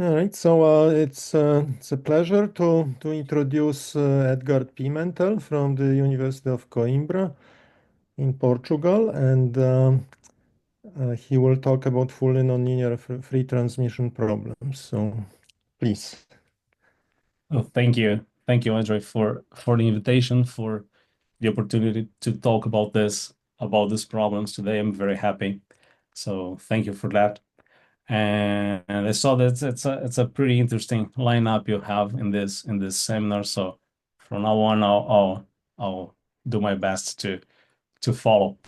All right, so it's a pleasure to introduce Edgard Pimentel from the University of Coimbra in Portugal, and he will talk about fully nonlinear free transmission problems. So, please. Oh, thank you, Andre, for the invitation, for the opportunity to talk about these problems today. I'm very happy. So thank you for that. And I saw that it's a pretty interesting lineup you have in this seminar. So from now on, I'll do my best to follow.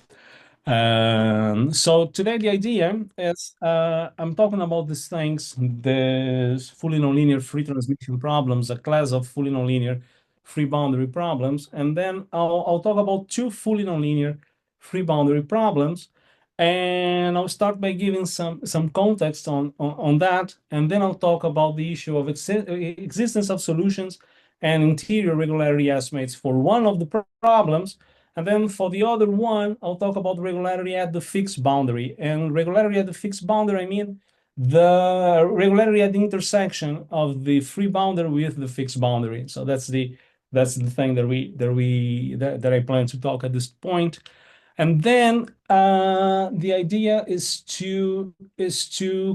So today the idea is I'm talking about these things, the fully nonlinear free transmission problems, a class of fully nonlinear free boundary problems, and then I'll talk about two fully nonlinear free boundary problems, and I'll start by giving some context on that, and then I'll talk about the issue of existence of solutions and interior regularity estimates for one of the problems. And then for the other one, I'll talk about regularity at the fixed boundary. And regularity at the fixed boundary, I mean the regularity at the intersection of the free boundary with the fixed boundary. So that's the thing that I plan to talk at this point. And then the idea is to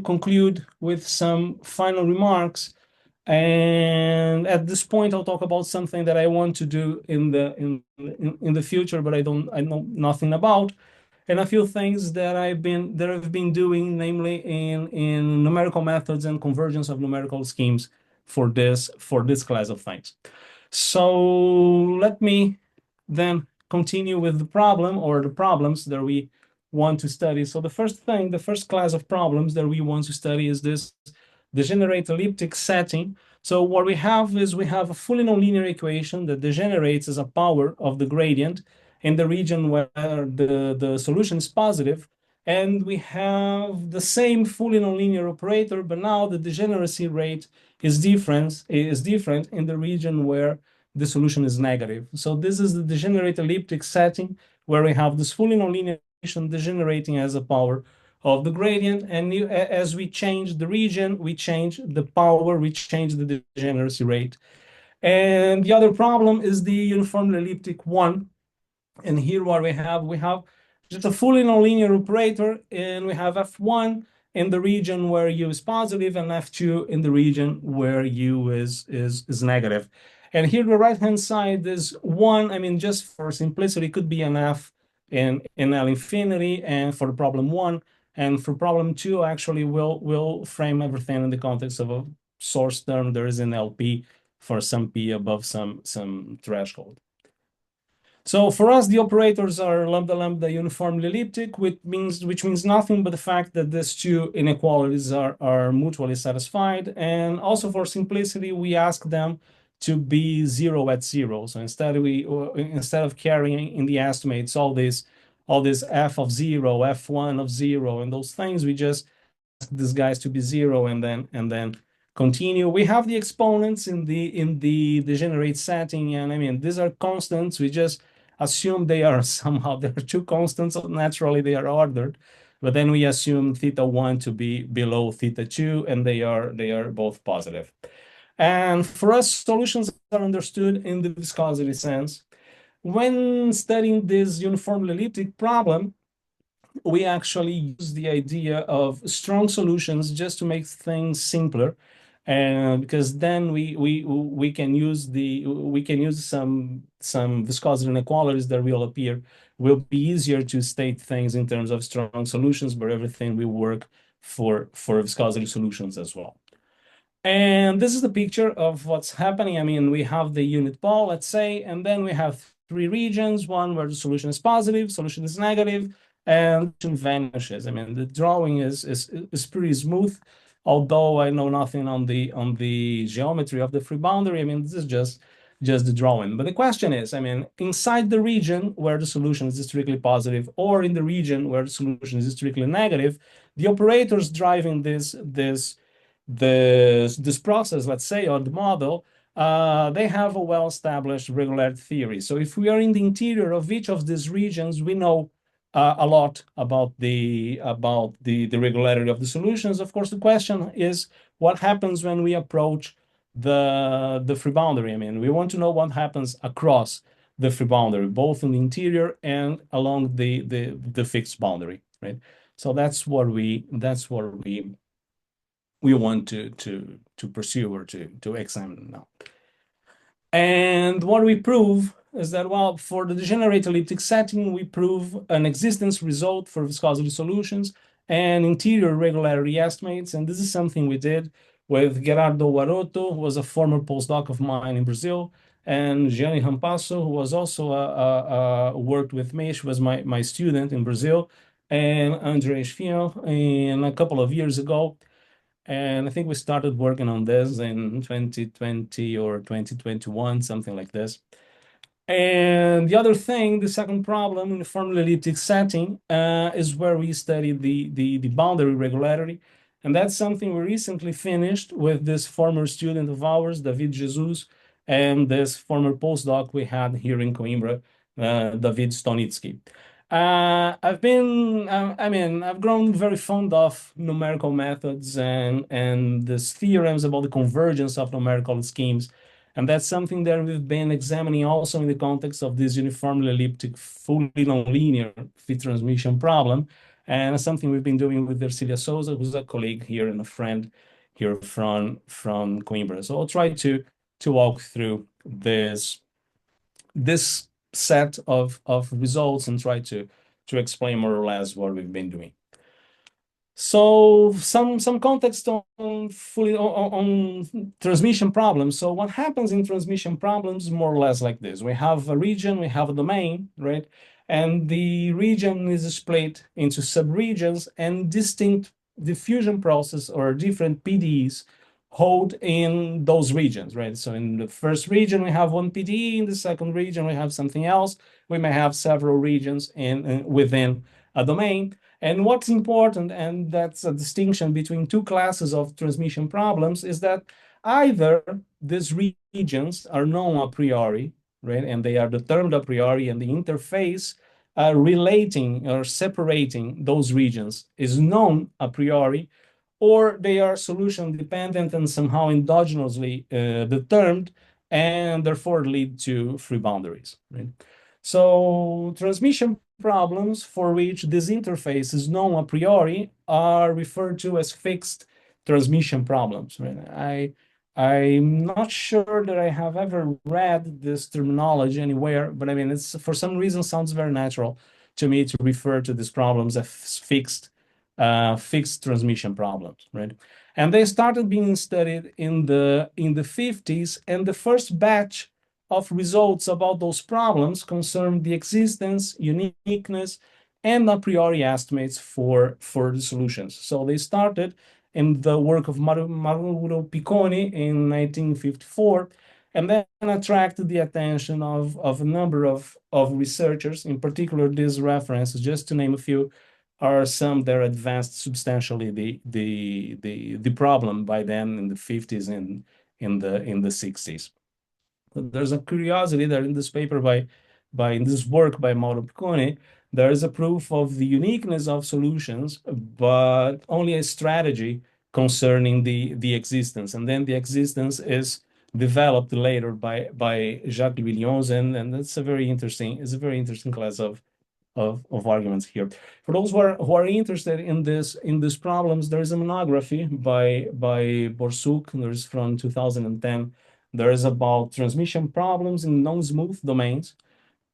conclude with some final remarks. And at this point, I'll talk about something that I want to do in the future, but I know nothing about, and a few things that I've been doing, namely in numerical methods and convergence of numerical schemes for this class of things. So let me then continue with the problem or the problems that we want to study. So the first class of problems that we want to study is this degenerate elliptic setting. So what we have is we have a fully nonlinear equation that degenerates as a power of the gradient in the region where the solution is positive. And we have the same fully nonlinear operator, but now the degeneracy rate is different in the region where the solution is negative. So this is the degenerate elliptic setting where we have this fully nonlinear equation degenerating as a power of the gradient. And as we change the region, we change the power, we change the degeneracy rate. And the other problem is the uniformly elliptic one. And here what we have just a fully nonlinear operator, and we have F1 in the region where U is positive and F2 in the region where U is negative. And here the right-hand side is one, I mean, just for simplicity, could be an F in L infinity, and for problem one. And for problem two, actually, we'll frame everything in the context of a source term there is in LP for some P above some threshold. So for us, the operators are lambda lambda uniformly elliptic, which means nothing but the fact that these two inequalities are mutually satisfied. And also for simplicity, we ask them to be zero at zero. So instead of carrying in the estimates all this f of zero, f1 of zero, and those things, we just ask these guys to be zero and then continue. We have the exponents in the degenerate setting, and I mean these are constants. We just assume they are somehow, there are two constants, so naturally they are ordered, but then we assume theta 1 to be below theta 2, and they are both positive. And for us, solutions are understood in the viscosity sense. When studying this uniformly elliptic problem, we actually use the idea of strong solutions just to make things simpler, and because then we can use some viscosity inequalities that will be easier to state things in terms of strong solutions, but everything will work for viscosity solutions as well. And this is the picture of what's happening. I mean, we have the unit ball, let's say, and then we have three regions, one where the solution is positive, solution is negative, and vanishes. I mean, the drawing is pretty smooth, although I know nothing on the geometry of the free boundary. I mean, this is just the drawing. But the question is, I mean, inside the region where the solution is strictly positive, or in the region where the solution is strictly negative, the operators driving this process, let's say, or the model, they have a well-established regularity theory. So if we are in the interior of each of these regions, we know a lot about the regularity of the solutions. Of course, the question is what happens when we approach the free boundary. I mean, we want to know what happens across the free boundary, both in the interior and along the fixed boundary, right? So that's what we want to pursue or to examine now. And what we prove is that, well, for the degenerate elliptic setting, we prove an existence result for viscosity solutions and interior regularity estimates. And this is something we did with Gerardo Waroto, who was a former postdoc of mine in Brazil, and Gianni Rampasso, who was also worked with me. She was my student in Brazil, and Andre Esfion, and a couple of years ago. And I think we started working on this in 2020 or 2021, something like this. And the other thing, the second problem in the formula elliptic setting is where we study the boundary regularity. And that's something we recently finished with this former student of ours, David Jesus, and this former postdoc we had here in Coimbra, David Stonitsky. I've grown very fond of numerical methods and these theorems about the convergence of numerical schemes. And that's something that we've been examining also in the context of this uniformly elliptic, fully nonlinear fit transmission problem. And it's something we've been doing with Ercilia Souza, who's a colleague here and a friend here from Coimbra. So I'll try to walk through this set of results and try to explain more or less what we've been doing. So some context on transmission problems. So what happens in transmission problems is more or less like this. We have a region, we have a domain, right? And the region is split into subregions and distinct diffusion process or different PDEs hold in those regions, right? So in the first region, we have one PDE. In the second region, we have something else. We may have several regions within a domain. And what's important, and that's a distinction between two classes of transmission problems, is that either these regions are known a priori, right? And they are determined a priori, and the interface relating or separating those regions is known a priori, or they are solution dependent and somehow endogenously determined, and therefore lead to free boundaries, right? So transmission problems for which this interface is known a priori are referred to as fixed transmission problems, right? I'm not sure that I have ever read this terminology anywhere, but I mean, it's for some reason sounds very natural to me to refer to these problems as fixed transmission problems, right? And they started being studied in the 50s, and the first batch of results about those problems concern the existence, uniqueness, and a priori estimates for the solutions. So they started in the work of Mauro Picconi in 1954, and then attracted the attention of a number of researchers. In particular, these references, just to name a few, are some that advanced substantially the problem by then in the 50s and in the 60s. There's a curiosity that in this paper in this work by Mauro Picconi, there is a proof of the uniqueness of solutions, but only a strategy concerning the existence. And then the existence is developed later by Jacques Williams, and that's a very interesting class of arguments here. For those who are interested in these problems, there is a monography by Borsuk. There's from 2010. There is about transmission problems in non-smooth domains,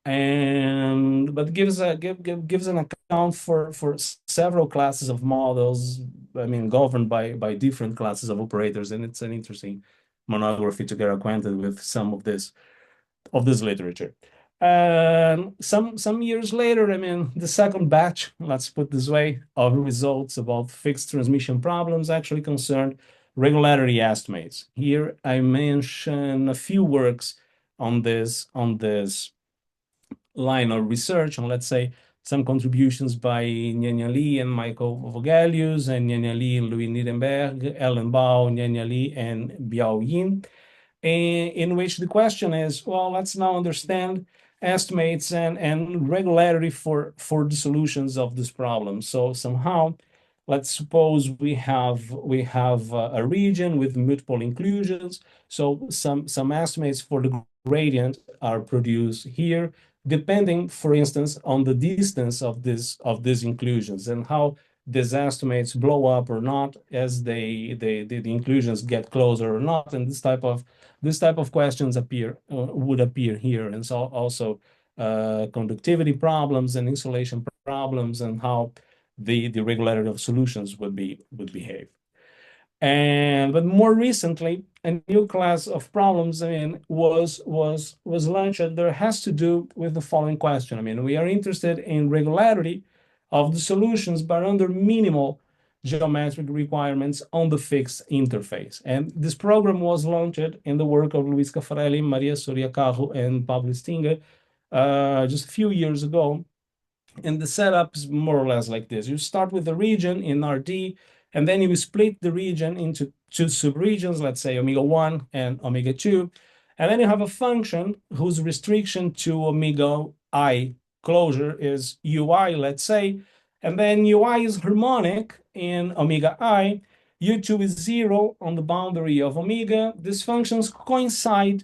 but gives an account for several classes of models. I mean, governed by different classes of operators, and it's an interesting monography to get acquainted with some of this literature. Some years later, I mean, the second batch, let's put this way, of results about fixed transmission problems actually concerned regularity estimates. Here I mention a few works on this line of research, and let's say some contributions by Nyanya Lee and Michael Vogelius, and Nyanya Lee and Louis Nierenberg, Ellen Bao, Nyanya Lee, and Biao Yin, in which the question is, well, let's now understand estimates and regularity for the solutions of this problem. So somehow let's suppose we have a region with multiple inclusions. So some estimates for the gradient are produced here, depending, for instance, on the distance of these inclusions and how these estimates blow up or not as the inclusions get closer or not. And this type of questions would appear here. And so also conductivity problems and insulation problems and how the regularity of solutions would behave. But more recently, a new class of problems, I mean, was launched. And there has to do with the following question. I mean, we are interested in regularity of the solutions, but under minimal geometric requirements on the fixed interface. And this program was launched in the work of Luis Caffarelli, Maria Soria Carro, and Pablo Stinga just a few years ago. And the setup is more or less like this. You start with the region in RD, and then you split the region into two subregions, let's say omega 1 and omega 2. And then you have a function whose restriction to omega I closure is ui, let's say. And then ui is harmonic in omega I. U2 is 0 on the boundary of omega. These functions coincide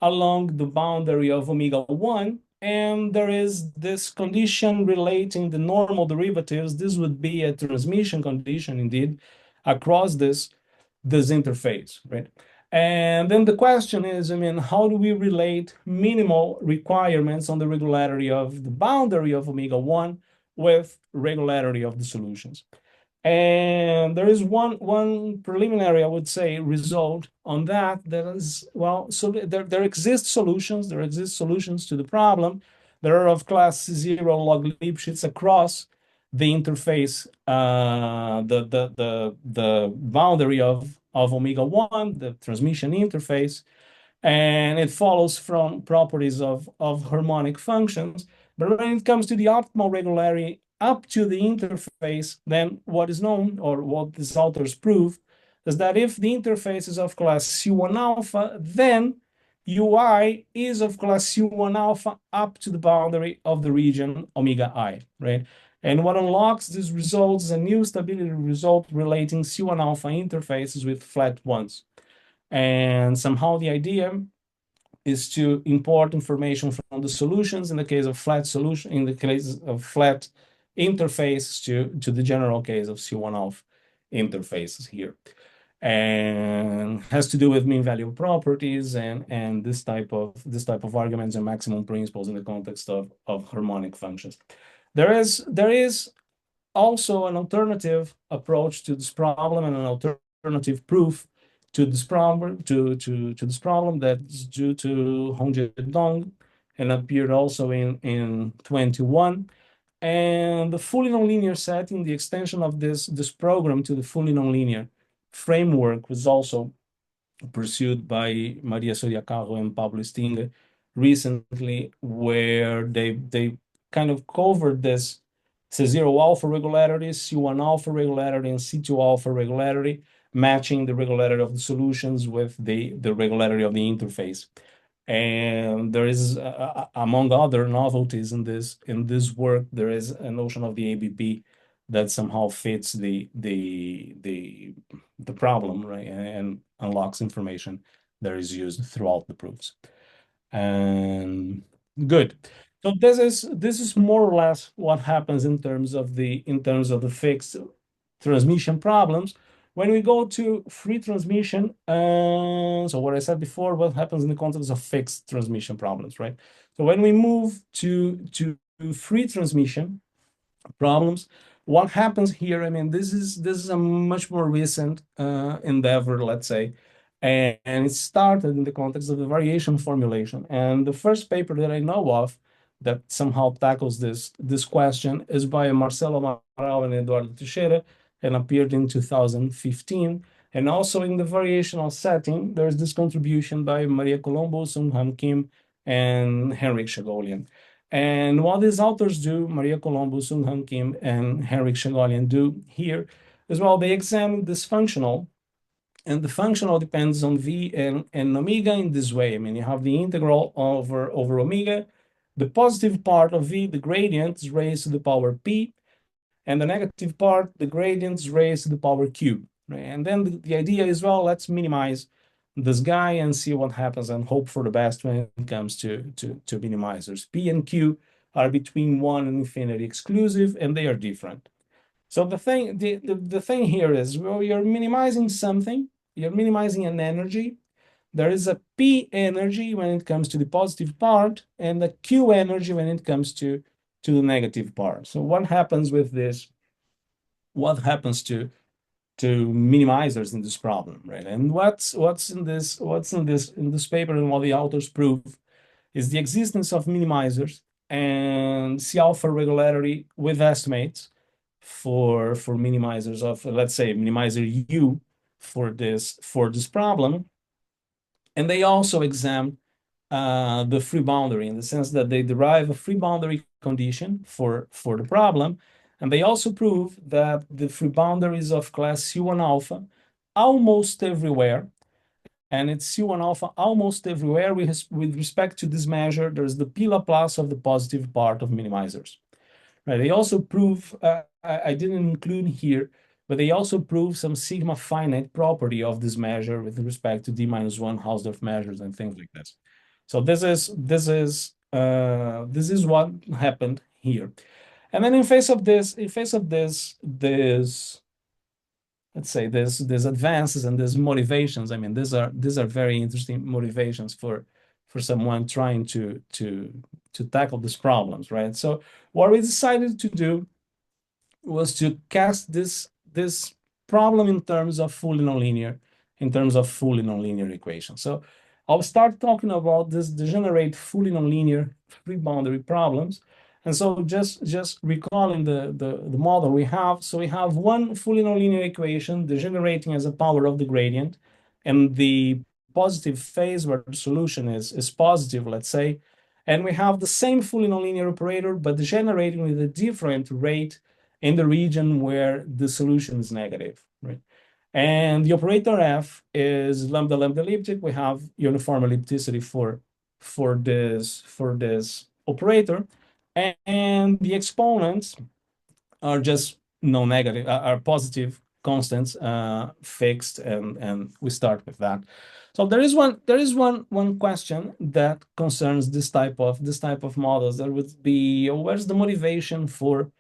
along the boundary of omega 1. And there is this condition relating the normal derivatives. This would be a transmission condition, indeed, across this interface, right? And then the question is, I mean, how do we relate minimal requirements on the regularity of the boundary of omega 1 with regularity of the solutions? And there is one preliminary, I would say, result on that is, well, so there exist solutions. There exist solutions to the problem. There are of class 0 log Lipschitz across the interface, the boundary of omega 1, the transmission interface, and it follows from properties of harmonic functions. But when it comes to the optimal regularity up to the interface, then what is known, or what these authors prove, is that if the interface is of class C1 alpha, then UI is of class C1 alpha up to the boundary of the region omega I, right? And what unlocks these results is a new stability result relating C1 alpha interfaces with flat ones. And somehow the idea is to import information from the solutions in the case of flat solution, in the case of flat interfaces to the general case of C1 alpha interfaces here. And has to do with mean value properties and this type of arguments and maximum principles in the context of harmonic functions. There is also an alternative approach to this problem and an alternative proof to this problem this problem that's due to Hongjae Dong and appeared also in 21. And the fully nonlinear setting, the extension of this program to the fully nonlinear framework was also pursued by Maria Soria Carro and Pablo Stinga recently, where they kind of covered this C0 alpha regularity, C1 alpha regularity, and C2 alpha regularity, matching the regularity of the solutions with the regularity of the interface. And there is, among other novelties in this work, there is a notion of the ABP that somehow fits the problem, right, and unlocks information that is used throughout the proofs. And good. So this is more or less what happens in terms of the fixed transmission problems. When we go to free transmission, so what I said before, what happens in the context of fixed transmission problems, right? So when we move to free transmission problems, what happens here? I mean, this is a much more recent endeavor, let's say, and it started in the context of the variation formulation. And the first paper that I know of that somehow tackles this question is by Marcelo Amaral and Eduardo Teixeira, and appeared in 2015. And also in the variational setting, there's this contribution by Maria Colombo, Sung Ham Kim, and Henrik Chagolian. And what these authors do, Maria Colombo, Sung Han Kim, and Henrik Chagolian do here, is, well, they examine this functional, and the functional depends on V and omega in this way. I mean, you have the integral over omega. The positive part of V, the gradient, is raised to the power P, and the negative part, the gradients raised to the power cube, right? And then the idea is, well, let's minimize this guy and see what happens and hope for the best when it comes to minimizers. P and Q are between 1 and infinity exclusive, and they are different. So the thing here is, well, you're minimizing something, you're minimizing an energy. There is a P energy when it comes to the positive part, and a Q energy when it comes to the negative part. So what happens with this? What happens to minimizers in this problem, right? And what's in this paper, and what the authors prove is the existence of minimizers and C alpha regularity with estimates for minimizers of, let's say, minimizer U for this problem. And they also examine the free boundary in the sense that they derive a free boundary condition for the problem. And they also prove that the free boundaries of class C1 alpha almost everywhere, and it's C1 alpha almost everywhere with respect to this measure, there's the P Laplace of the positive part of minimizers. Right? They also prove, I didn't include here, but they also prove some sigma finite property of this measure with respect to D-1 Hausdorff measures and things like this. So this is what happened here. And then in face of this, let's say there's advances and there's motivations. I mean, these are very interesting motivations for someone trying to tackle these problems, right? So what we decided to do was to cast this problem in terms of fully nonlinear equations. So I'll start talking about this degenerate fully nonlinear free boundary problems. And so just recalling the model we have. So we have one fully nonlinear equation degenerating as a power of the gradient, and the positive phase where the solution is positive, let's say. And we have the same fully nonlinear operator, but degenerating with a different rate in the region where the solution is negative, right? And the operator F is lambda elliptic. We have uniform ellipticity for this operator, and the exponents are just no negative, are positive constants, fixed, and we start with that. So there is one question that concerns this type of models. That would be, where's the motivation for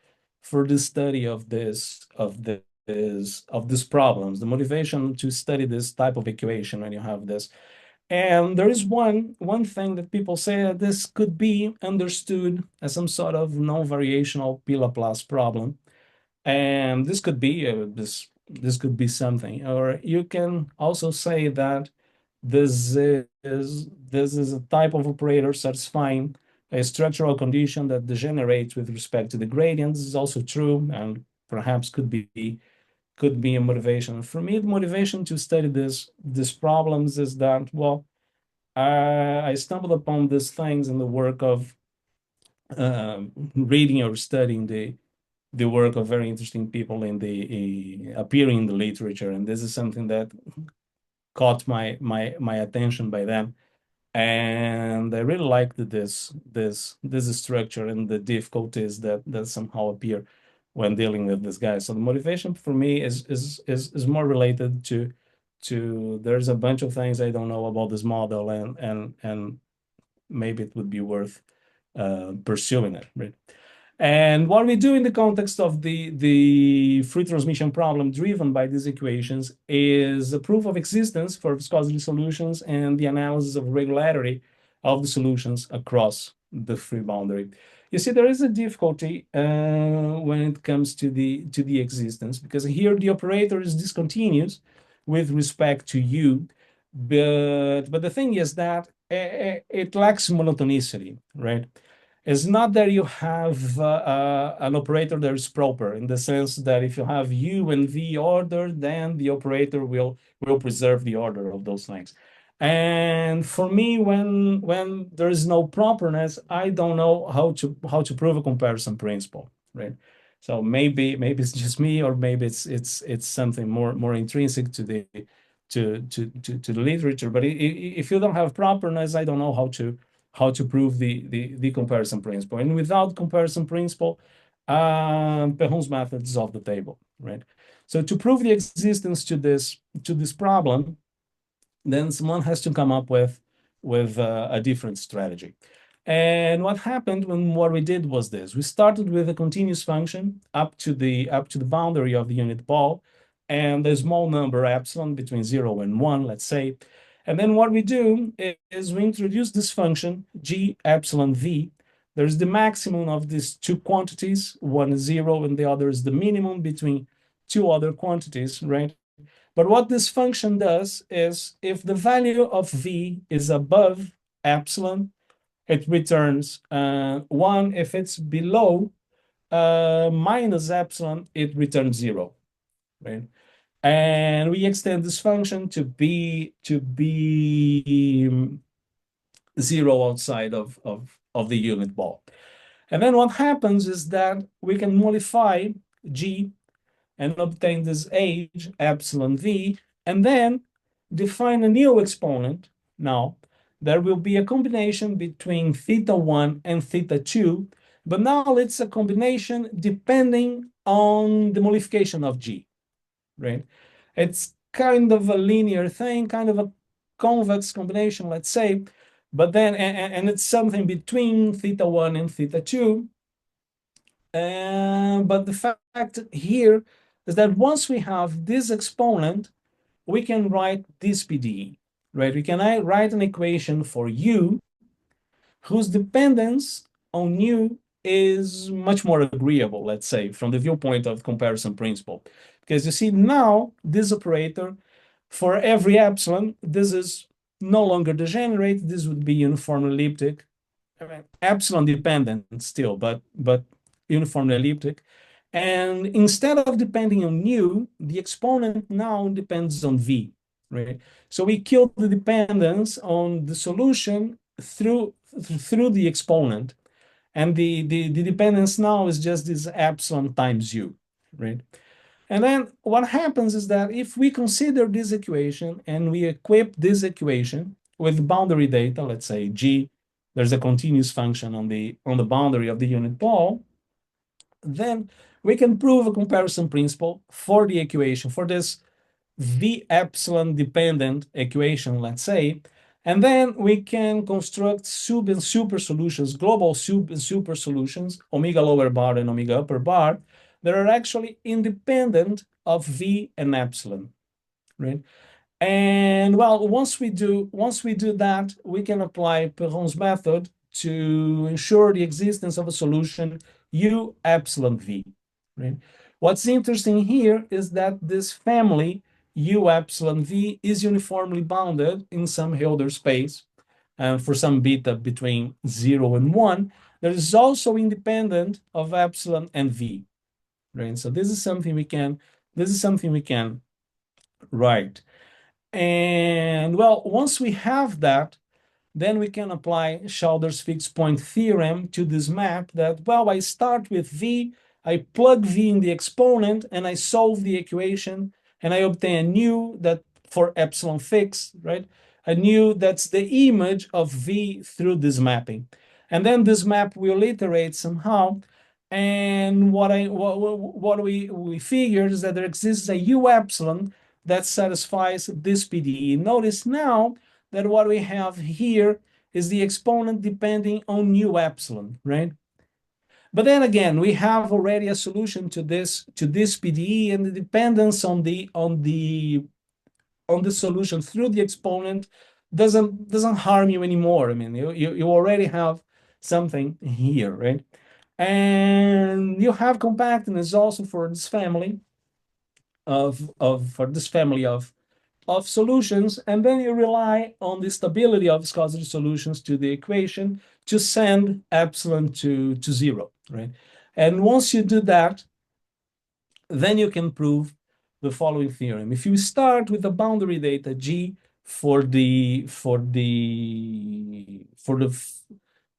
the study of this problems, the motivation to study this type of equation when you have this. And there is one thing that people say that this could be understood as some sort of non-variational P Laplace problem. And this could be this could be something. Or you can also say that this is a type of operator satisfying a structural condition that degenerates with respect to the gradient. This is also true, and perhaps could be a motivation. For me, the motivation to study these problems is that, well, I stumbled upon these things in the work of reading or studying the work of very interesting people in the appearing in the literature, and this is something that caught my attention by them. And I really liked this structure and the difficulties that somehow appear when dealing with this guy. So the motivation for me is more related to there's a bunch of things I don't know about this model, and maybe it would be worth pursuing it, right? And what we do in the context of the free transmission problem driven by these equations is a proof of existence for viscosity solutions and the analysis of regularity of the solutions across the free boundary. You see, there is a difficulty when it comes to the existence, because here the operator is discontinuous with respect to U, but the thing is that it lacks monotonicity, right? It's not that you have an operator that is proper, in the sense that if you have U and V ordered, then the operator will preserve the order of those things. And for me, when there is no properness, I don't know how to prove a comparison principle, right? So maybe it's just me, or maybe it's something more intrinsic to the literature. But if you don't have properness, I don't know how to prove the comparison principle. And without comparison principle, Perron's method is off the table, right? So to prove the existence to this problem, then someone has to come up with a different strategy. And what happened when what we did was this: we started with a continuous function up to the boundary of the unit ball, and a small number epsilon between 0 and 1, let's say. And then what we do is we introduce this function g epsilon v. There's the maximum of these two quantities. One is 0 and the other is the minimum between two other quantities, right? But what this function does is if the value of v is above epsilon, it returns 1. If it's below minus epsilon, it returns 0, right? And we extend this function to be 0 outside of the unit ball. And then what happens is that we can modify g and obtain this age, epsilon v, and then define a new exponent. Now, there will be a combination between theta 1 and theta 2, but now it's a combination depending on the modification of g, right? It's kind of a linear thing, kind of a convex combination, let's say, but then, and it's something between theta 1 and theta 2. But the fact here is that once we have this exponent, we can write this PDE, right? We can write an equation for u whose dependence on u is much more agreeable, let's say, from the viewpoint of comparison principle. Because you see now, this operator, for every epsilon, this is no longer degenerate. This would be uniformly elliptic. I mean, epsilon dependent still, but uniformly elliptic. And instead of depending on u, the exponent now depends on v, right? So we kill the dependence on the solution through the exponent. And the dependence now is just this epsilon times u, right? And then what happens is that if we consider this equation and we equip this equation with boundary data, let's say g, there's a continuous function on the boundary of the unit ball, then we can prove a comparison principle for the equation, for this v epsilon dependent equation, let's say, and then we can construct sub and super solutions, global sub and super solutions, omega lower bar and omega upper bar, that are actually independent of v and epsilon, right? And well, once we do that, we can apply Perron's method to ensure the existence of a solution u epsilon v, right? What's interesting here is that this family u epsilon v is uniformly bounded in some Hilbert space, and for some beta between 0 and 1, that is also independent of epsilon and v, right? So this is something we can write. And well, once we have that, then we can apply Schauder's fixed point theorem to this map that, well, I start with v, I plug v in the exponent, and I solve the equation, and I obtain a nu that for epsilon fixed, right? A nu that's the image of v through this mapping. And then this map will iterate somehow. And what we figured is that there exists a u epsilon that satisfies this PDE. Notice now that what we have here is the exponent depending on u epsilon, right? But then again, we have already a solution to this PDE, and the dependence on the solution through the exponent doesn't harm you anymore. I mean, you already have something here, right? And you have compactness also for this family of solutions, and then you rely on the stability of viscosity solutions to the equation to send epsilon to 0, right? And once you do that, then you can prove the following theorem. If you start with the boundary data G for the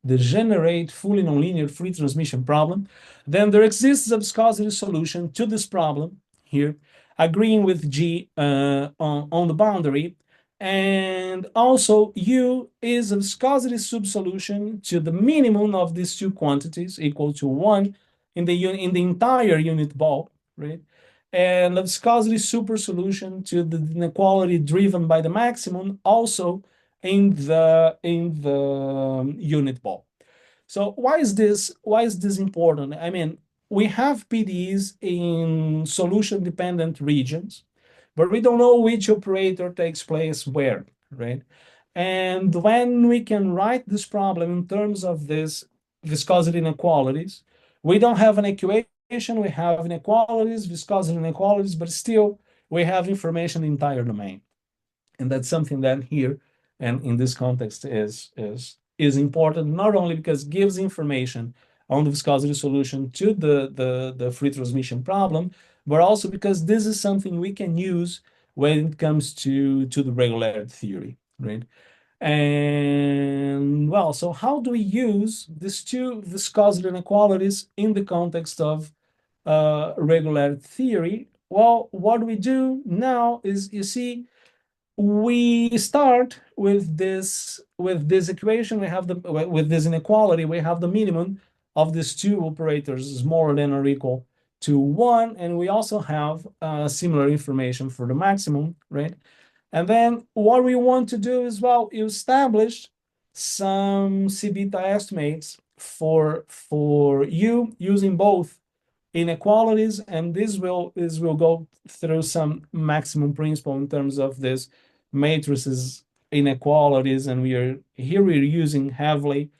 degenerate fully nonlinear free transmission problem, then there exists a viscosity solution to this problem here, agreeing with G on the boundary. And also U is a viscosity subsolution to the minimum of these two quantities equal to 1. in the entire unit ball, right? And the viscosity super solution to the inequality driven by the maximum also in the unit ball. So why is this important? I mean, we have PDEs in solution dependent regions, but we don't know which operator takes place where, right? And when we can write this problem in terms of this viscosity inequalities, we don't have an equation, we have inequalities, viscosity inequalities, but still we have information in the entire domain. And that's something that here and in this context is important, not only because it gives information on the viscosity solution to the free transmission problem, but also because this is something we can use when it comes to the regularity theory, right? And well, so how do we use these two viscosity inequalities in the context of regularity theory? Well, what we do now is, you see, we start with this equation. We have the with this inequality. We have the minimum of these two operators is more than or equal to 1, and we also have similar information for the maximum, right? And then what we want to do is, well, you establish some C beta estimates for u using both inequalities, and this will go through some maximum principle in terms of this matrices inequalities, and we're using heavily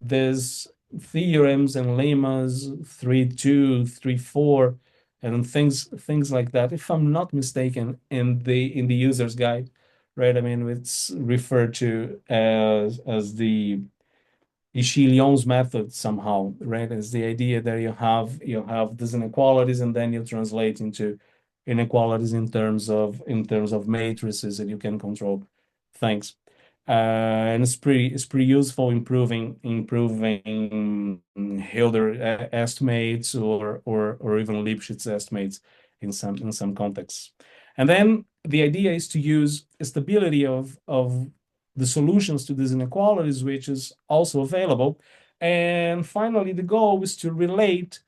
these theorems and lemmas 3.2, 3.4, and things like that. If I'm not mistaken, in the user's guide, right? I mean, it's referred to as the Ishii-Lyon's method somehow, right? It's the idea that you have these inequalities and then you translate into inequalities in terms of matrices, and you can control things. And it's pretty useful improving Hilder estimates or even Lipschitz estimates in some contexts. And then the idea is to use stability of the solutions to these inequalities, which is also available. And finally, the goal is to relate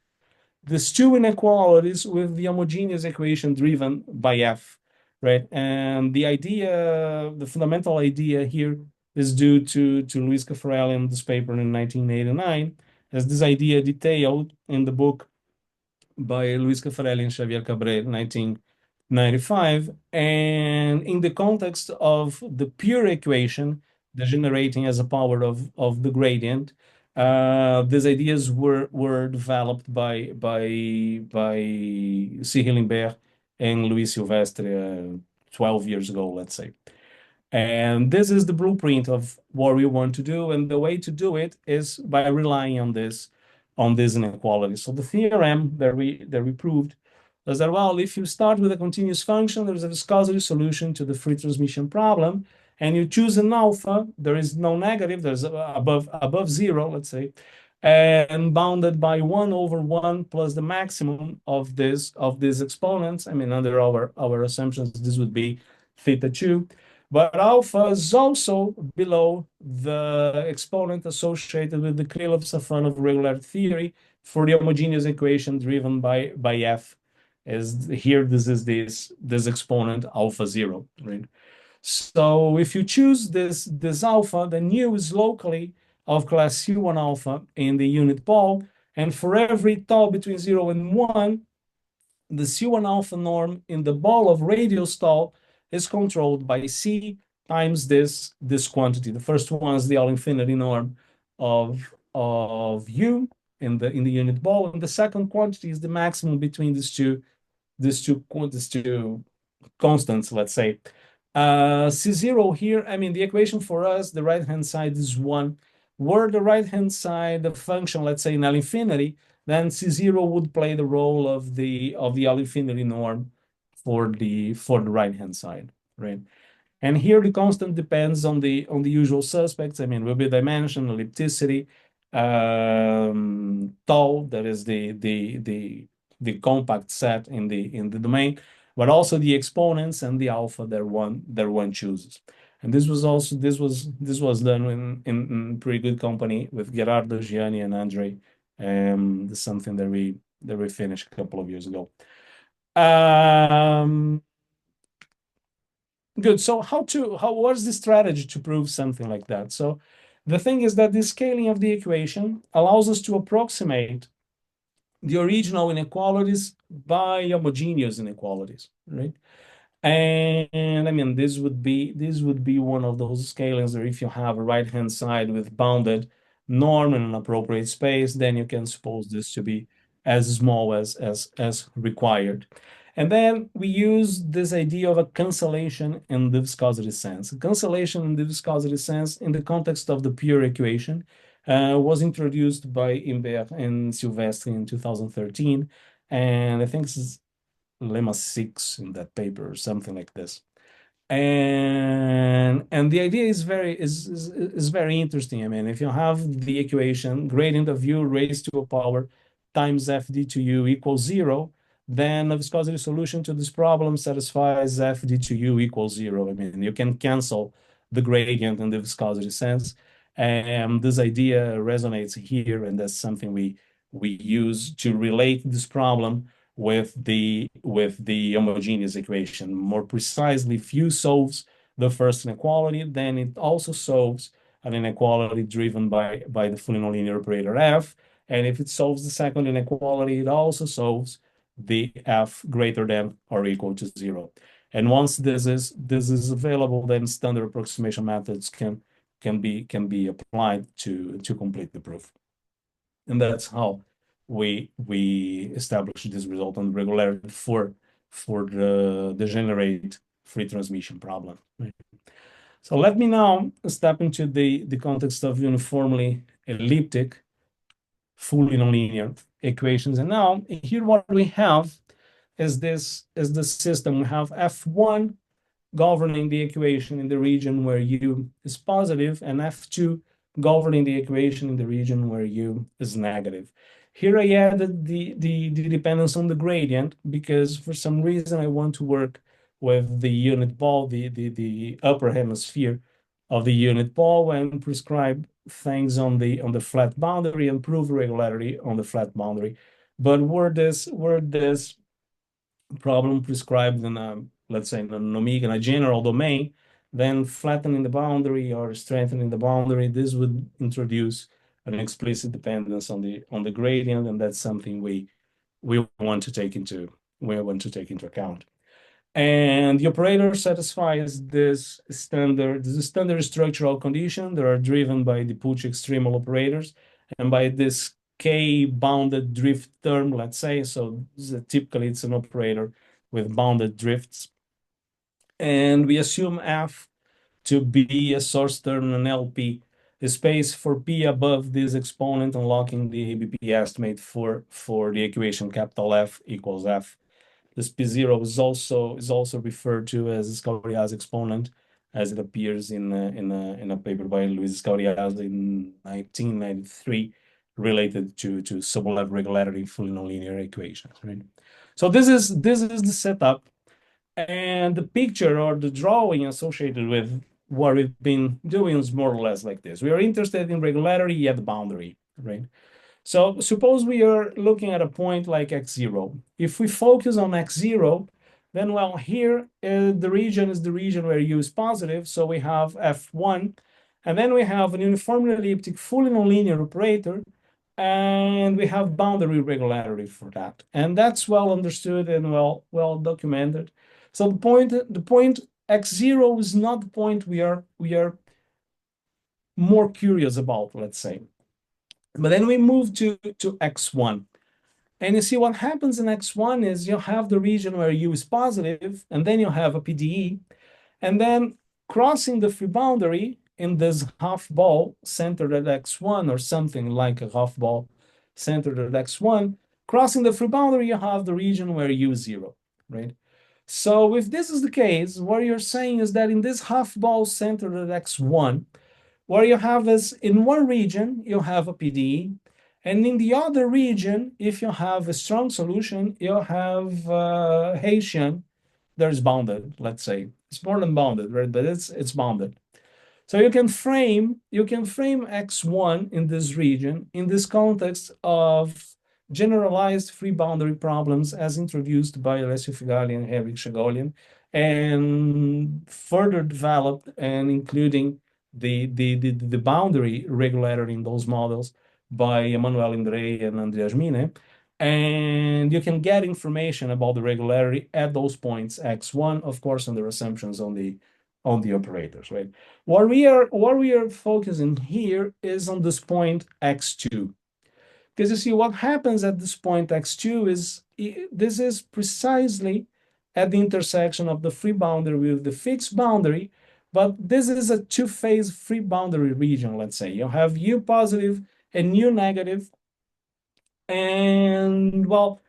these two inequalities with the homogeneous equation driven by F, right? And the fundamental idea here is due to Luis Caffarelli in this paper in 1989, as this idea detailed in the book by Luis Caffarelli and Xavier Cabré in 1995. And in the context of the pure equation, degenerating as a power of the gradient, these ideas were developed by C. Hillenberg and Luis Silvestre 12 years ago, let's say. And this is the blueprint of what we want to do. And the way to do it is by relying on this inequality. So the theorem that we proved is that, well, if you start with a continuous function, there's a viscosity solution to the free transmission problem, and you choose an alpha, there is no negative, there's above 0, let's say, and bounded by 1/1 plus the maximum of these exponents. I mean, under our assumptions, this would be θ2. But alpha is also below the exponent associated with the Krylov-Safanov regularity theory for the homogeneous equation driven by F. As here, this is this exponent alpha 0, right? So if you choose this alpha, then u is locally of class C1 alpha in the unit ball, and for every tau between 0 and 1, the C1 alpha norm in the ball of radius tau is controlled by C times this quantity. The first one is the all infinity norm of U in the unit ball, and the second quantity is the maximum between these two constants, let's say. C0 here, I mean, the equation for us, the right-hand side is 1. Were the right-hand side the function, let's say, in L infinity, then C0 would play the role of the L infinity norm for the right-hand side, right? And here the constant depends on the usual suspects. I mean, will be dimension, ellipticity, tau, that is the compact set in the domain, but also the exponents and the alpha that one chooses. And this was done in pretty good company with Gerardo, Gianni, and Andre This is something that we finished a couple of years ago. Good. So what's the strategy to prove something like that? So the thing is that the scaling of the equation allows us to approximate the original inequalities by homogeneous inequalities, right? And I mean, this would be one of those scalings that if you have a right-hand side with bounded norm in an appropriate space, then you can suppose this to be as small as required. And then we use this idea of a cancellation in the viscosity sense. A cancellation in the viscosity sense in the context of the pure equation was introduced by Imbert and Silvestri in 2013. And I think this is lemma 6 in that paper or something like this. And the idea is very interesting. I mean, if you have the equation gradient of u raised to a power times fd to u equals 0, then a viscosity solution to this problem satisfies fd to u equals 0. I mean, you can cancel the gradient in the viscosity sense. And this idea resonates here, and that's something we use to relate this problem with the homogeneous equation. More precisely, if U solves the first inequality, then it also solves an inequality driven by the fully nonlinear operator f. And if it solves the second inequality, it also solves the f greater than or equal to 0. And once this is available, then standard approximation methods can be applied to complete the proof. And that's how we establish this result on regularity for the degenerate free transmission problem. Right? So let me now step into the context of uniformly elliptic, fully nonlinear equations. And now here what we have is the system. We have F1 governing the equation in the region where u is positive, and F2 governing the equation in the region where u is negative. Here I added the dependence on the gradient because for some reason I want to work with the unit ball, the upper hemisphere of the unit ball, and prescribe things on the flat boundary and prove regularity on the flat boundary. But were this problem prescribed in a, let's say, in an omega, in a general domain, then flattening the boundary or strengthening the boundary, this would introduce an explicit dependence on the gradient, and that's something we want to take into account. And the operator satisfies this standard structural condition that are driven by the Puch extremal operators and by this k-bounded drift term, let's say. So typically it's an operator with bounded drifts. And we assume F to be a source term in LP, a space for P above this exponent, unlocking the ABP estimate for the equation capital F equals F. This P0 is also referred to as Scauriaz exponent, as it appears in a paper by Luis Scauriaz in 1993, related to Sobolev regularity fully nonlinear equations. Right. So this is the setup, and the picture or the drawing associated with what we've been doing is more or less like this. We are interested in regularity at the boundary, right? So suppose we are looking at a point like x0. If we focus on x0, then, well, here the region is the region where u is positive, so we have f1, and then we have an uniformly elliptic fully nonlinear operator, and we have boundary regularity for that. And that's well understood and well documented. So the point x0 is not the point we are more curious about, let's say. But then we move to x1. And you see what happens in x1 is you have the region where u is positive, and then you have a PDE, and then crossing the free boundary in this half ball centered at x1 or something like a half ball centered at x1, crossing the free boundary, you have the region where u is 0, right? So if this is the case, what you're saying is that in this half ball centered at x1, what you have is in one region, you have a PDE, and in the other region, if you have a strong solution, you have Haitian, there's bounded, let's say. It's more than bounded, right? But it's bounded. So you can frame X1 in this region in this context of generalized free boundary problems as introduced by Alessio Figali and Henrik Chagolian, and further developed and including the boundary regularity in those models by Emanuele Indrei and Andreas Mine. And you can get information about the regularity at those points, X1, of course, under assumptions on the operators, right? What we are focusing here is on this point X2. Because you see what happens at this point X2 is this is precisely at the intersection of the free boundary with the fixed boundary, but this is a two-phase free boundary region, let's say. You have U positive and U negative, and well,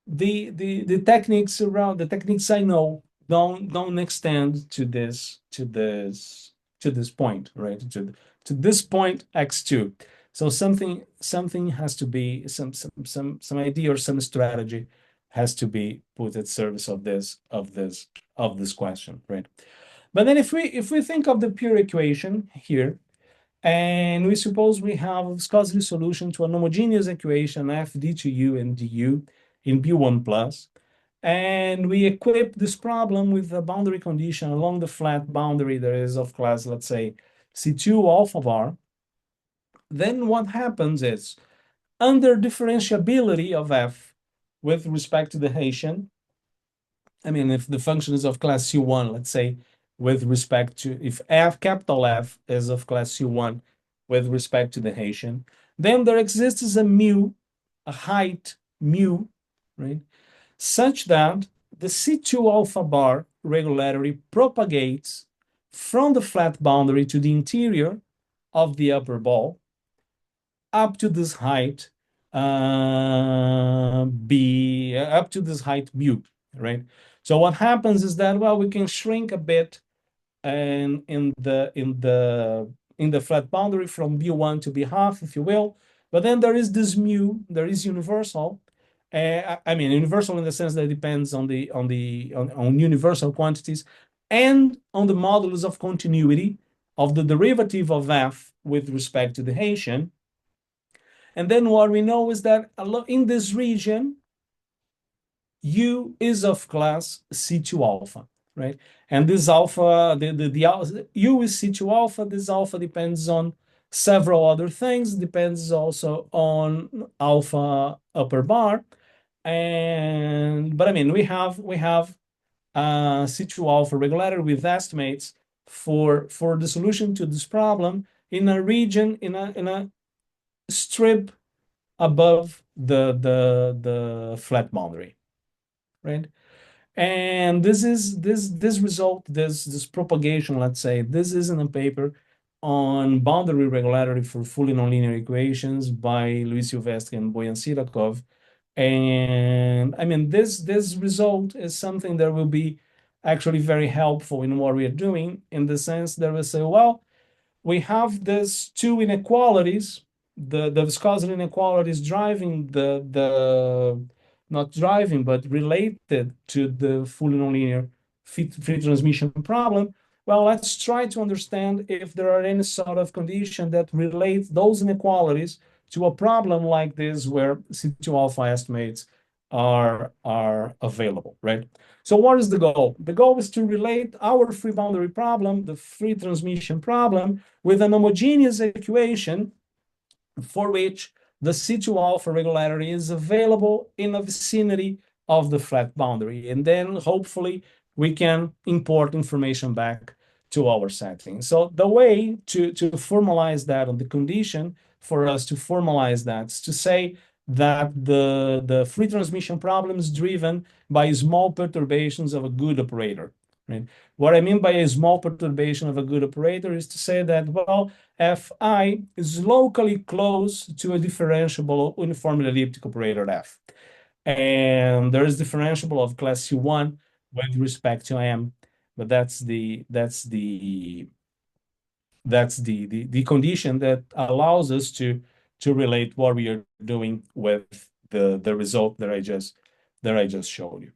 the techniques around the techniques I know don't extend to this point, right? To this point X2. So something has to be some idea or some strategy has to be put at service of this question, right? But then if we think of the pure equation here, and we suppose we have a viscosity solution to an homogeneous equation f d to u and du in B1 plus, and we equip this problem with a boundary condition along the flat boundary that is of class, let's say, C2 alpha bar, then what happens is, under differentiability of f with respect to the Hessian, I mean, if the function is of class C1, let's say, with respect to, if capital F is of class C1 with respect to the Hessian, then there exists a mu, a height mu, right? Such that the C2 alpha bar regularity propagates from the flat boundary to the interior of the upper ball up to this height up to this height mu, right? So what happens is that, well, we can shrink a bit and in the flat boundary from B1 to B half, if you will. But then there is this mu, there is universal. I mean, universal in the sense that it depends on universal quantities and on the modulus of continuity of the derivative of f with respect to the Hessian. And then what we know is that in this region, U is of class C2 alpha, right? And this alpha, U is C2 alpha. This alpha depends on several other things. Depends also on alpha upper bar. But I mean, we have C2 alpha regularity with estimates for the solution to this problem in a region in a strip above the flat boundary, right? And this result, this propagation, let's say, this is in a paper on boundary regularity for fully nonlinear equations by Luis Silvestre and Boyan Sirakov. And I mean, this result is something that will be actually very helpful in what we are doing, in the sense that we say, well, we have these two inequalities, the viscosity inequalities driving not driving, but related to the fully nonlinear free transmission problem. Well, let's try to understand if there are any sort of condition that relates those inequalities to a problem like this where C2 alpha estimates are available, right? So what is the goal? The goal is to relate our free boundary problem, the free transmission problem, with an homogeneous equation for which the C2 alpha regularity is available in the vicinity of the flat boundary. And then hopefully we can import information back to our setting. So the way to formalize that, and the condition for us to formalize that, is to say that the free transmission problem is driven by small perturbations of a good operator, right? What I mean by a small perturbation of a good operator is to say that, well, Fi is locally close to a differentiable uniformly elliptic operator F. And there is differentiable of class C1 with respect to M, but that's the condition that allows us to relate what we are doing with the result that I just showed you.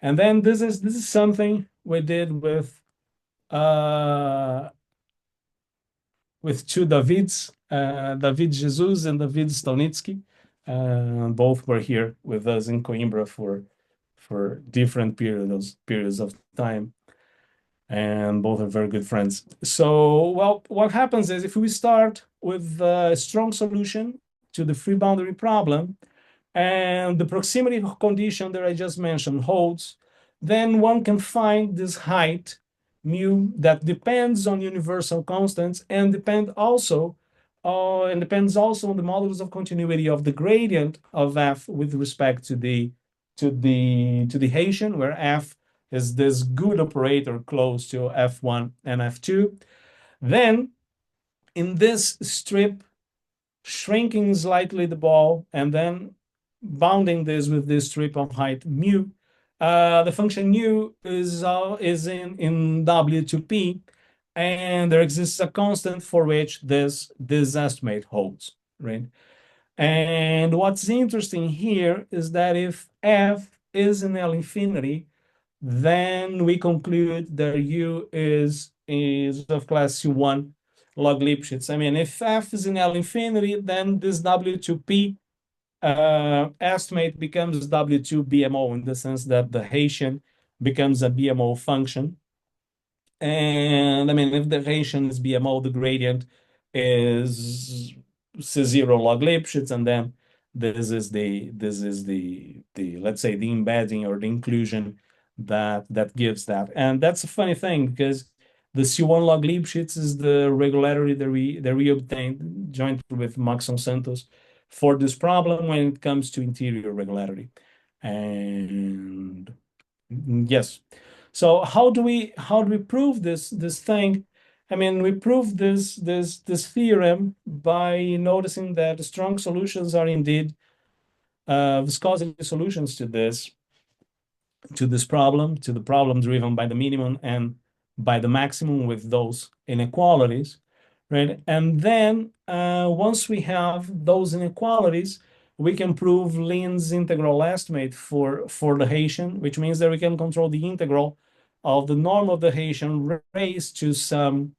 And then this is something we did with with two Davids, David Jesus and David Stalnitsky. Both were here with us in Coimbra for different periods of time, and both are very good friends. So, well, what happens is if we start with a strong solution to the free boundary problem, and the proximity condition that I just mentioned holds, then one can find this height mu that depends on universal constants and depends also on the modulus of continuity of the gradient of f with respect to the Haitian, where f is this good operator close to f1 and f2. Then in this strip, shrinking slightly the ball and then bounding this with this strip of height mu, the function nu is in W2P, and there exists a constant for which this estimate holds, right? And what's interesting here is that if f is in L infinity, then we conclude that U is of class C1 log Lipschitz. I mean, if f is in L infinity, then this W2P estimate becomes W2 BMO in the sense that the Haitian becomes a BMO function. And I mean, if the Haitian is BMO, the gradient is C0 log Lipschitz, and then this is the let's say the embedding or the inclusion that gives that. And that's a funny thing because the C1 log Lipschitz is the regularity that we obtained jointly with Maxon Santos for this problem when it comes to interior regularity. And yes. So how do we prove this thing? I mean, we prove this theorem by noticing that strong solutions are indeed viscosity solutions to this problem, to the problem driven by the minimum and by the maximum with those inequalities, right? And then once we have those inequalities, we can prove Lin's integral estimate for the Haitian, which means that we can control the integral of the norm of the Haitian raised to some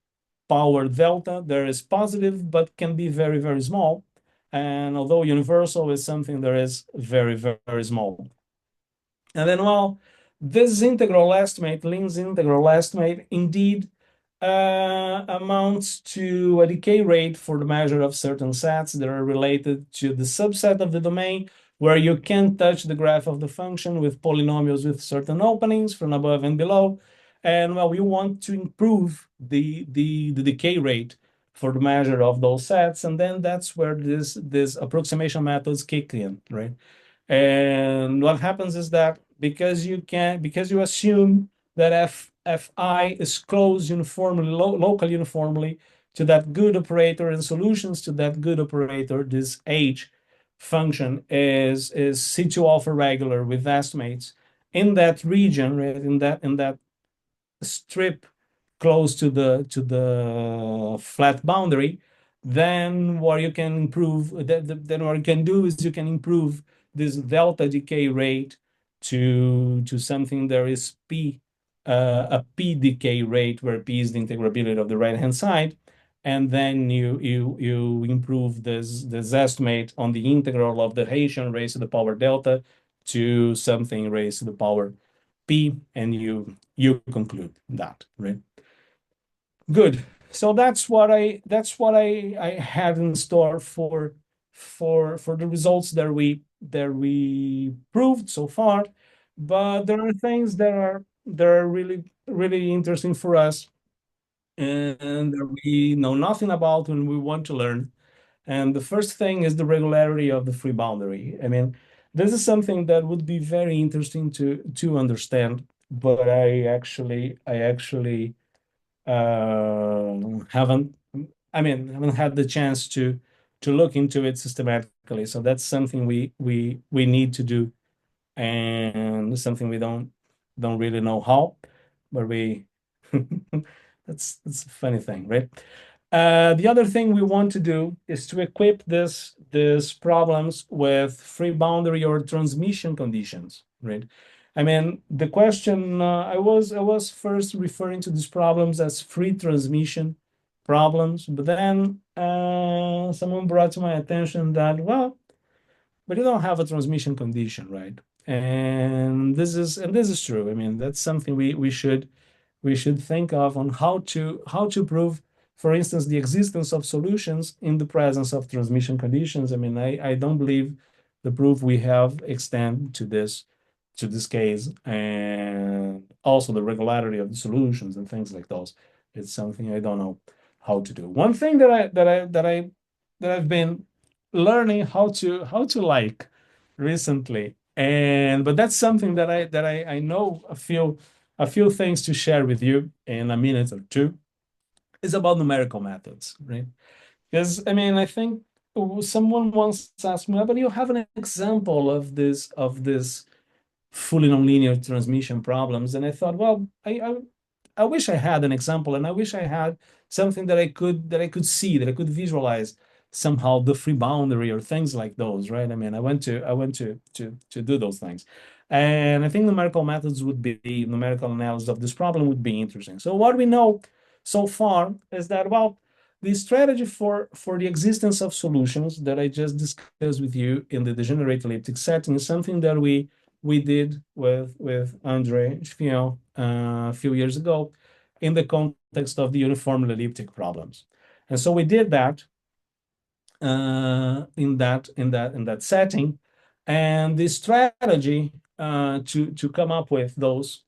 power delta. There is positive, but can be very, very small. And although universal is something that is very, very small. And then, well, this integral estimate, Lin's integral estimate, indeed amounts to a decay rate for the measure of certain sets that are related to the subset of the domain where you can touch the graph of the function with polynomials with certain openings from above and below. And well, we want to improve the decay rate for the measure of those sets. And then that's where this approximation methods kick in, right? And what happens is that because you assume that fi is closed uniformly, local uniformly to that good operator and solutions to that good operator, this h function is C2 alpha regular with estimates in that region, right? In that strip close to the flat boundary, then what you can improve, then what you can do is you can improve this delta decay rate to something there is p, a p decay rate where p is the integrability of the right hand side, and then you improve this estimate on the integral of the Haitian raised to the power delta to something raised to the power p, and you conclude that, right? Good. So that's what I had in store for the results that we proved so far. But there are things that are really interesting for us and that we know nothing about when we want to learn. And the first thing is the regularity of the free boundary. I mean, this is something that would be very interesting to understand, but I actually haven't had the chance to look into it systematically. So that's something we need to do, and something we don't really know how, but we that's a funny thing, right? The other thing we want to do is to equip this problems with free boundary or transmission conditions, right? I mean, the question I was first referring to these problems as free transmission problems. But then someone brought to my attention that, well, but you don't have a transmission condition, right? And this is true. I mean, that's something we should think of on how to prove, for instance, the existence of solutions in the presence of transmission conditions. I mean, I don't believe the proof we have extend to this case, and also the regularity of the solutions and things like those. It's something I don't know how to do. One thing that I've been learning how to like recently, and but that's something that I know a few things to share with you in a minute or two, is about numerical methods, right? Because I mean, I think someone once asked me, but you have an example of this fully nonlinear transmission problems. And I thought, well, I wish I had an example, and I wish I had something that I could see, that I could visualize somehow the free boundary or things like those, right? I mean, I went to do those things. And I think numerical analysis of this problem would be interesting. So what we know so far is that, well, the strategy for the existence of solutions that I just discussed with you in the degenerate elliptic setting is something that we did with Andre Spion a few years ago in the context of the uniformly elliptic problems. And so we did that in that setting, and the strategy to come up with those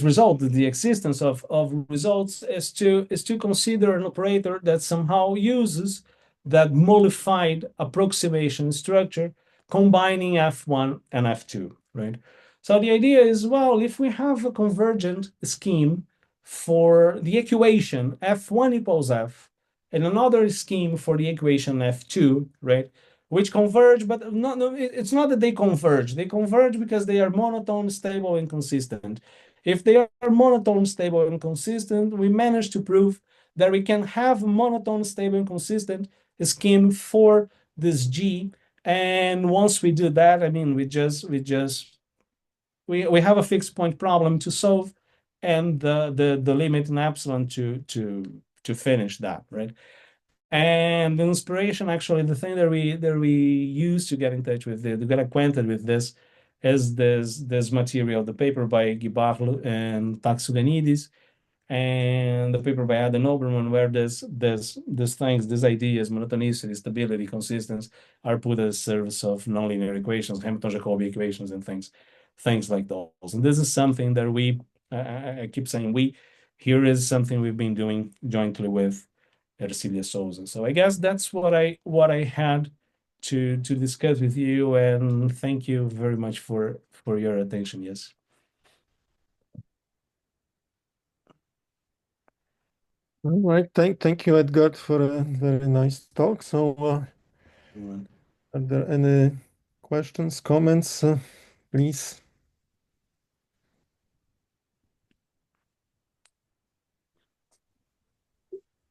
results, the existence of results, is to consider an operator that somehow uses that modified approximation structure combining F1 and F2, right? So the idea is, well, if we have a convergent scheme for the equation F1 equals F, and another scheme for the equation F2, right? Which converge, but no, it's not that they converge. They converge because they are monotone, stable, and consistent. If they are monotone, stable, and consistent, we manage to prove that we can have monotone, stable, and consistent scheme for this G. And once we do that, I mean, we have a fixed point problem to solve, and the limit in epsilon to finish that, right? And the inspiration, actually, the thing that we use to get in touch with to get acquainted with this, is this material, the paper by Gibarlo and Taxuganidis, and the paper by Adam Oberman, where these things, these ideas, monotonicity, stability, consistency, are put as service of nonlinear equations, Hamilton-Jacobi equations, and things like those. And this is something that I keep saying here is something we've been doing jointly with Ercilia Souza. So I guess that's what I had to discuss with you, and thank you very much for your attention. Yes. All right. Thank you, Edgard, for a very nice talk. So, are there any questions, comments, please?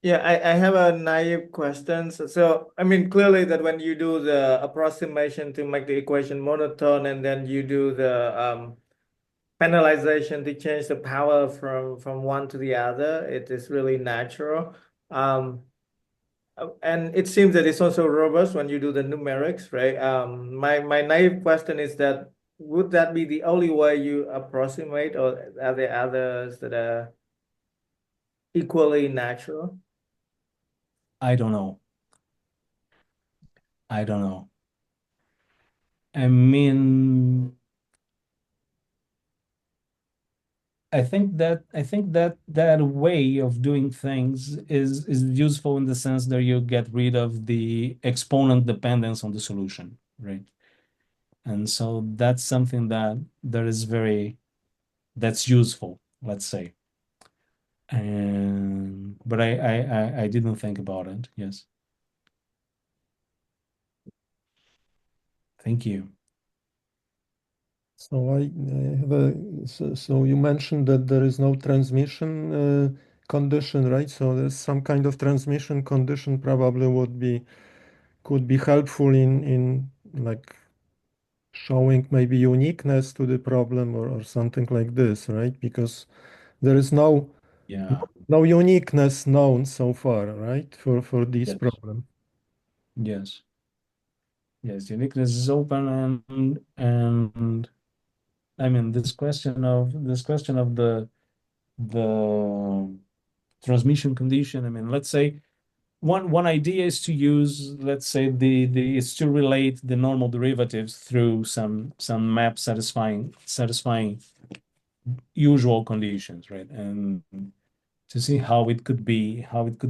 Yeah, I have a naive question. So, I mean, clearly that when you do the approximation to make the equation monotone, and then you do the penalization to change the power from one to the other, it is really natural. And it seems that it's also robust when you do the numerics, right? My naive question is that, would that be the only way you approximate, or are there others that are equally natural? I don't know. I don't know. I mean, I think that way of doing things is useful in the sense that you get rid of the exponent dependence on the solution, right? And so that's something that's useful, let's say. And but I didn't think about it. Yes. Thank you. So I have so you mentioned that there is no transmission condition, right? So there's some kind of transmission condition probably could be helpful in like showing maybe uniqueness to the problem or something like this, right? Because There is Yeah. no uniqueness known so far, right? For this Yes. problem. Yes. Yes. Uniqueness is open, and I mean this question of the transmission condition. I mean, let's say one idea is to use, let's say, the is to relate the normal derivatives through some map satisfying usual conditions, right? And to see how it could be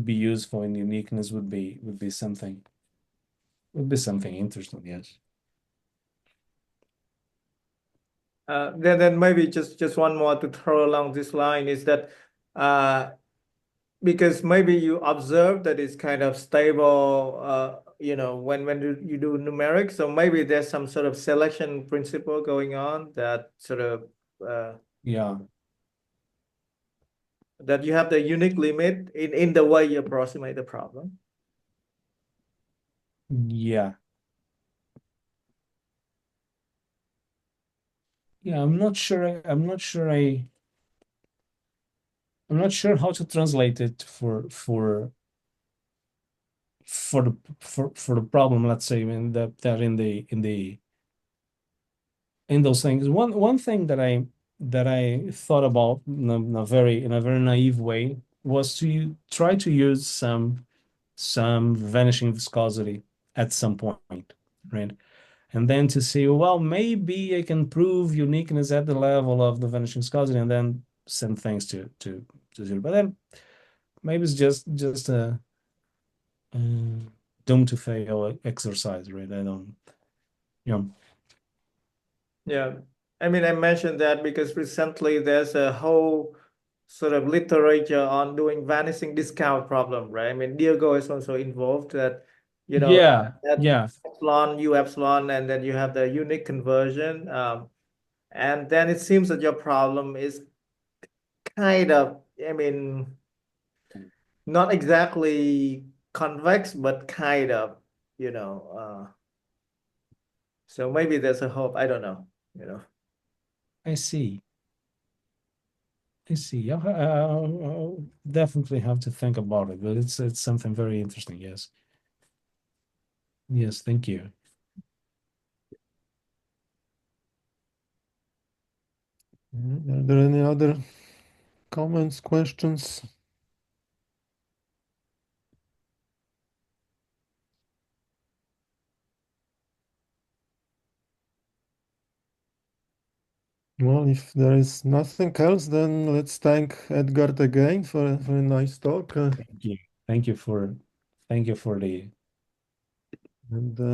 useful in uniqueness would be something interesting, yes. Then maybe just one more to throw along this line is that because maybe you observe that it's kind of stable, when you do numeric. So maybe there's some sort of selection principle going on that sort of Yeah. that you have the unique limit in the way you approximate the problem. Yeah. Yeah, I'm not sure how to translate it for the problem, let's say, I mean, that in those things. One thing that I thought about in a very naive way was to try to use some vanishing viscosity at some point, right? And then to see, well, maybe I can prove uniqueness at the level of the vanishing viscosity, and then send things to zero. But then maybe it's just a doomed to fail exercise, right? I don't, you know. Yeah. I mean, I mentioned that because recently there's a whole sort of literature on doing vanishing discount problem, right? I mean, Diego is also involved that, Yeah, that yeah. epsilon, U epsilon, and then you have the unique conversion. And then it seems that your problem is kind of, I mean, not exactly convex, but kind of, so maybe there's a hope. I don't know. I see. I see. I'll definitely have to think about it, but it's something very interesting. Yes. Yes. Thank you. Are there any other comments, questions? Well, if there is nothing else, then let's thank Edgard again for a nice talk. Thank you. Thank you for the And